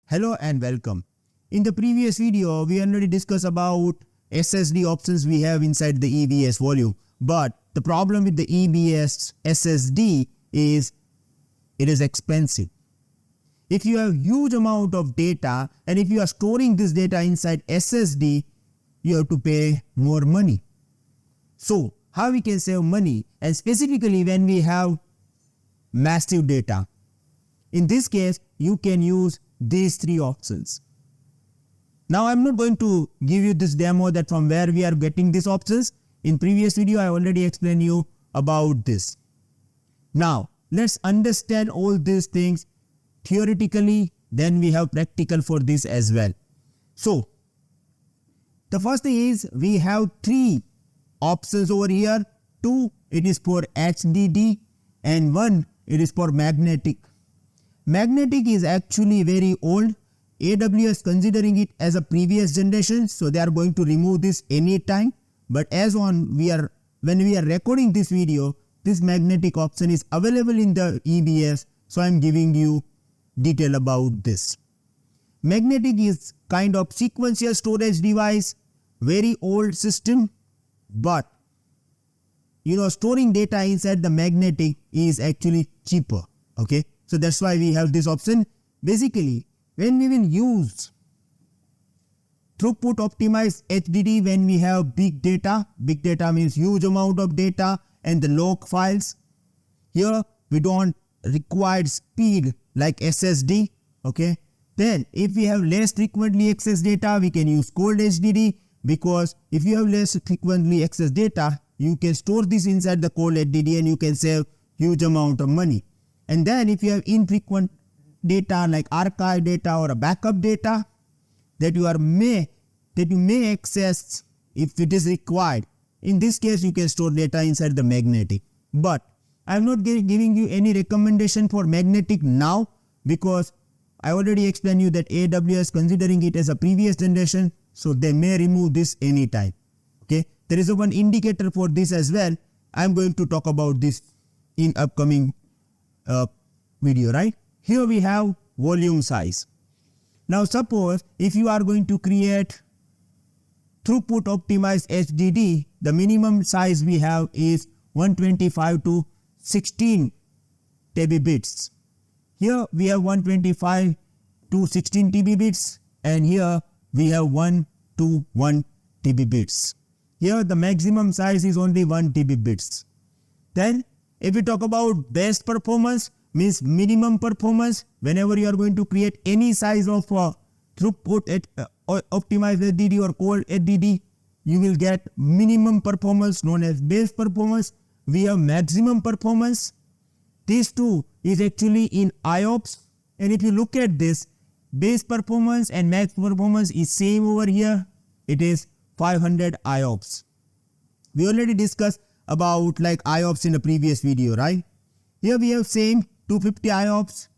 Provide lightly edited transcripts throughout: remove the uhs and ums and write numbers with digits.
Hello and welcome. In the previous video, we already discussed about SSD options we have inside the EBS volume. But the problem with the EBS SSD is it is expensive. If you have huge amount of data and if you are storing this data inside SSD, you have to pay more money. So how we can save money, and specifically when we have massive data? In this case, you can use these three options. Now I'm not going to give you this demo that from where we are getting these options. In previous video I already explained you about this. Now let's understand all these things theoretically, then we have practical for this as well. So the first thing is we have three options over here. Two, it is for HDD, and one, it is for magnetic. Magnetic is actually very old. AWS considering it as a previous generation, so they are going to remove this anytime. But when we are recording this video, this magnetic option is available in the EBS, so I am giving you detail about this. Magnetic is kind of sequential storage device, very old system, but storing data inside the magnetic is actually cheaper. Okay, so that's why we have this option. Basically, when we will use throughput optimized HDD, when we have big data means huge amount of data and the log files. Here we don't require speed like SSD. Okay, then if we have less frequently accessed data, we can use cold HDD, because if you have less frequently accessed data, you can store this inside the cold HDD and you can save huge amount of money. And then if you have infrequent data like archive data or a backup data that you may access if it is required, in this case you can store data inside the magnetic. But I am not giving you any recommendation for magnetic now, because I already explained you that AWS considering it as a previous generation, so they may remove this anytime. Okay, there is one indicator for this as well. I am going to talk about this in upcoming video, right? Here we have volume size. Now suppose if you are going to create throughput optimized HDD, the minimum size we have is 125 to 16 TB bits. Here we have 125 to 16 TB bits, and here we have 1 to 1 TB bits. Here the maximum size is only 1 TB bits. Then if we talk about best performance, means minimum performance, whenever you are going to create any size of throughput optimized HDD or cold HDD, you will get minimum performance known as base performance. We have maximum performance. These two is actually in IOPS, and if you look at this, base performance and max performance is same over here. It is 500 IOPS. We already discussed about like IOPS in the previous video, right? Here we have same 250 IOPS,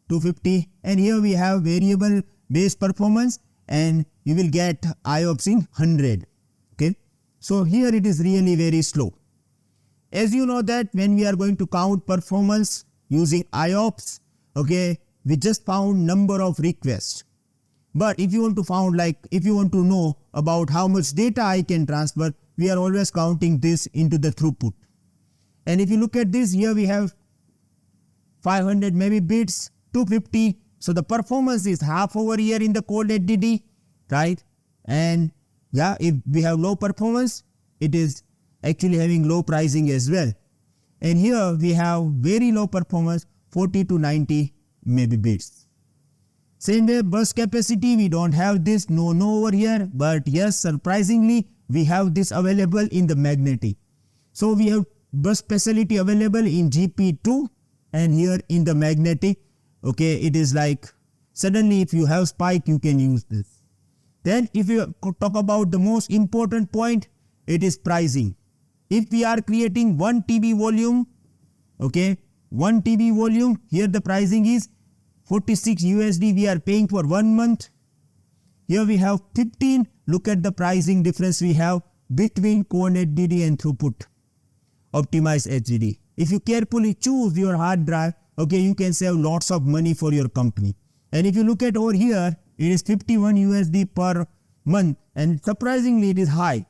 250, and here we have variable base performance, and you will get IOPS in 100. Okay, so here it is really very slow. As you know that when we are going to count performance using IOPS, okay, we just found number of requests. But if you want to know about how much data I can transfer, we are always counting this into the throughput. And if you look at this, here we have 500 maybe bits, 250. So the performance is half over here in the cold HDD, right? And yeah, if we have low performance, it is actually having low pricing as well. And here we have very low performance, 40 to 90 maybe bits. Same way bus capacity, we don't have this, no over here, but yes, surprisingly we have this available in the magnetic. So we have bus facility available in GP2, and here in the magnetic, okay, it is like suddenly if you have spike, you can use this. Then if you talk about the most important point, it is pricing. If we are creating 1 TB volume, okay, 1 TB volume, here the pricing is 46 USD we are paying for 1 month. Here we have 15. Look at the pricing difference we have between cold HDD and throughput optimized HDD. If you carefully choose your hard drive, okay, you can save lots of money for your company. And if you look at over here, it is 51 USD per month, and surprisingly it is high.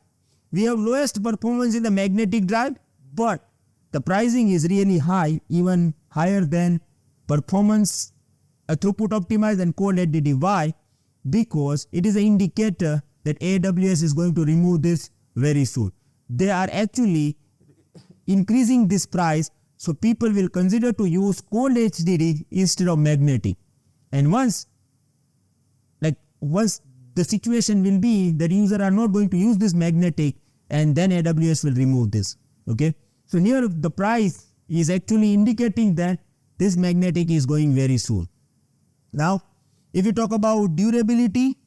We have lowest performance in the magnetic drive, but the pricing is really high, even higher than performance throughput optimized and cold HDD. Why? Because it is an indicator that AWS is going to remove this very soon. They are actually increasing this price, so people will consider to use cold HDD instead of magnetic. And once the situation will be that users are not going to use this magnetic, and then AWS will remove this. Okay, so here the price is actually indicating that this magnetic is going very soon. Now, if you talk about durability,